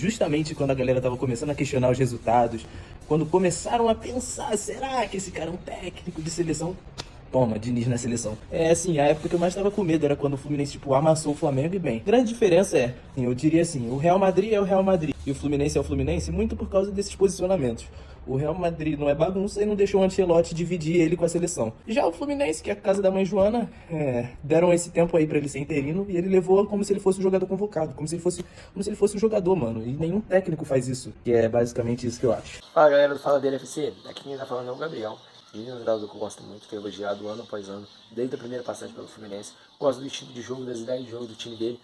Justamente quando a galera tava começando a questionar os resultados, quando começaram a pensar, será que esse cara é um técnico de seleção? Toma, Diniz na seleção. É assim, a época que eu mais tava com medo era quando o Fluminense, tipo, amassou o Flamengo e bem. Grande diferença é, eu diria assim, o Real Madrid é o Real Madrid e o Fluminense é o Fluminense muito por causa desses posicionamentos. O Real Madrid não é bagunça e não deixou o Ancelotti dividir ele com a seleção. Já o Fluminense, que é a casa da mãe Joana, deram esse tempo aí pra ele ser interino e ele levou como se ele fosse um jogador convocado, como se ele fosse um jogador, mano. E nenhum técnico faz isso, que é basicamente isso que eu acho. Fala galera do Fala Dele FC, aqui quem tá falando é o Gabriel. Menino do que eu gosto muito, tenho elogiado ano após ano, desde a primeira passagem pelo Fluminense. Gosto do estilo de jogo, das ideias de jogo do time dele,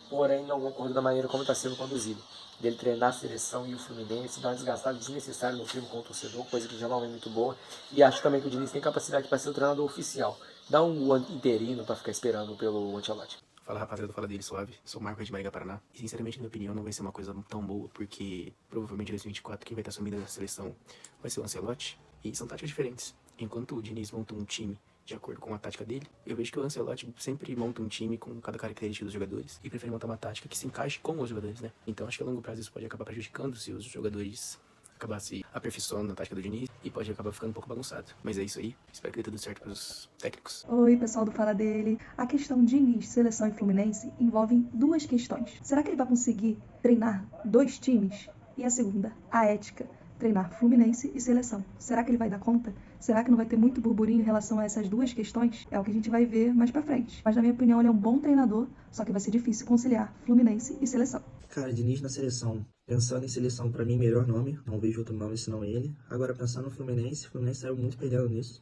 porém não concordo da maneira como está sendo conduzido. Dele treinar a seleção e o Fluminense, dar uma desgastada desnecessária no filme com o torcedor, coisa que já não é muito boa. E acho também que o Diniz tem capacidade para ser o treinador oficial. Dá um interino para ficar esperando pelo Ancelotti. Fala rapaziada, Fala Dele suave, sou o Marco de Maringá, Paraná. E sinceramente, na minha opinião, não vai ser uma coisa tão boa, porque provavelmente em 2024 quem vai estar assumindo a seleção vai ser o Ancelotti. E são táticas diferentes. Enquanto o Diniz monta um time de acordo com a tática dele, eu vejo que o Ancelotti sempre monta um time com cada característica dos jogadores e prefere montar uma tática que se encaixe com os jogadores, né? Então acho que a longo prazo isso pode acabar prejudicando se os jogadores acabar se aperfeiçoando na tática do Diniz e pode acabar ficando um pouco bagunçado. Mas é isso aí, espero que dê tudo certo para os técnicos. Oi, pessoal do Fala Dele. A questão Diniz, seleção e Fluminense envolve duas questões. Será que ele vai conseguir treinar dois times? E a segunda, a ética. Treinar Fluminense e seleção. Será que ele vai dar conta? Será que não vai ter muito burburinho em relação a essas duas questões? É o que a gente vai ver mais pra frente. Mas na minha opinião ele é um bom treinador, só que vai ser difícil conciliar Fluminense e seleção. Cara, Diniz na seleção. Pensando em seleção, pra mim, melhor nome. Não vejo outro nome senão ele. Agora, pensando no Fluminense, o Fluminense saiu muito perdendo nisso.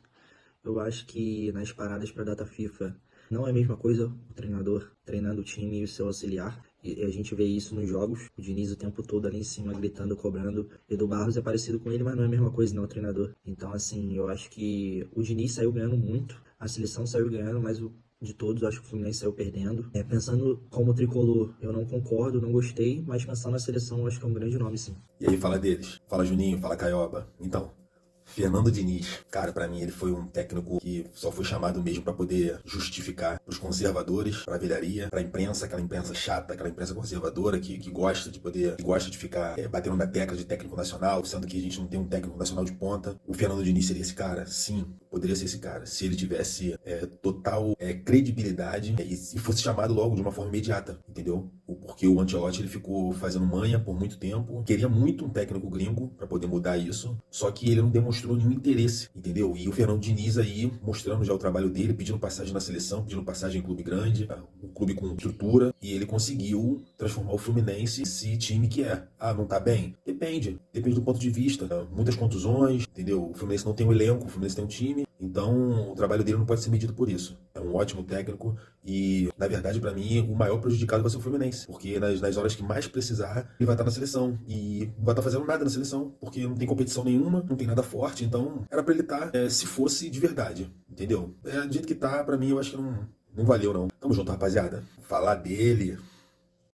Eu acho que nas paradas pra data FIFA não é a mesma coisa o treinador treinando o time e o seu auxiliar. E a gente vê isso nos jogos. O Diniz o tempo todo ali em cima, gritando, cobrando. Edu Barros é parecido com ele, mas não é a mesma coisa, não, o treinador. Então, assim, eu acho que o Diniz saiu ganhando muito. A seleção saiu ganhando, mas de todos, eu acho que o Fluminense saiu perdendo. Pensando como tricolor, eu não concordo, não gostei. Mas pensando na seleção, eu acho que é um grande nome, sim. E aí, fala deles. Fala Juninho, fala Caioba. Então, Fernando Diniz, cara, pra mim ele foi um técnico que só foi chamado mesmo pra poder justificar pros conservadores, pra velharia, pra imprensa, aquela imprensa chata, aquela imprensa conservadora que gosta de poder, que gosta de ficar batendo na tecla de técnico nacional, sendo que a gente não tem um técnico nacional de ponta. O Fernando Diniz seria esse cara? Sim, poderia ser esse cara, se ele tivesse total credibilidade e fosse chamado logo de uma forma imediata, entendeu? Porque o Ancelotti ele ficou fazendo manha por muito tempo, queria muito um técnico gringo pra poder mudar isso, só que ele não demonstrou nenhum interesse, entendeu? E o Fernando Diniz aí, mostrando já o trabalho dele, pedindo passagem na seleção, pedindo passagem em clube grande, um clube com estrutura, e ele conseguiu transformar o Fluminense nesse time que é. Ah, não tá bem? Depende do ponto de vista. Muitas contusões, entendeu? O Fluminense não tem um elenco, o Fluminense tem um time, então o trabalho dele não pode ser medido por isso. É um ótimo técnico e, na verdade, pra mim, o maior prejudicado vai ser o Fluminense, porque nas horas que mais precisar, ele vai estar na seleção e não vai estar fazendo nada na seleção, porque não tem competição nenhuma, não tem nada forte, então era pra ele estar se fosse de verdade, entendeu? Do jeito que tá, pra mim, eu acho que não valeu, não. Tamo junto, rapaziada. Falar dele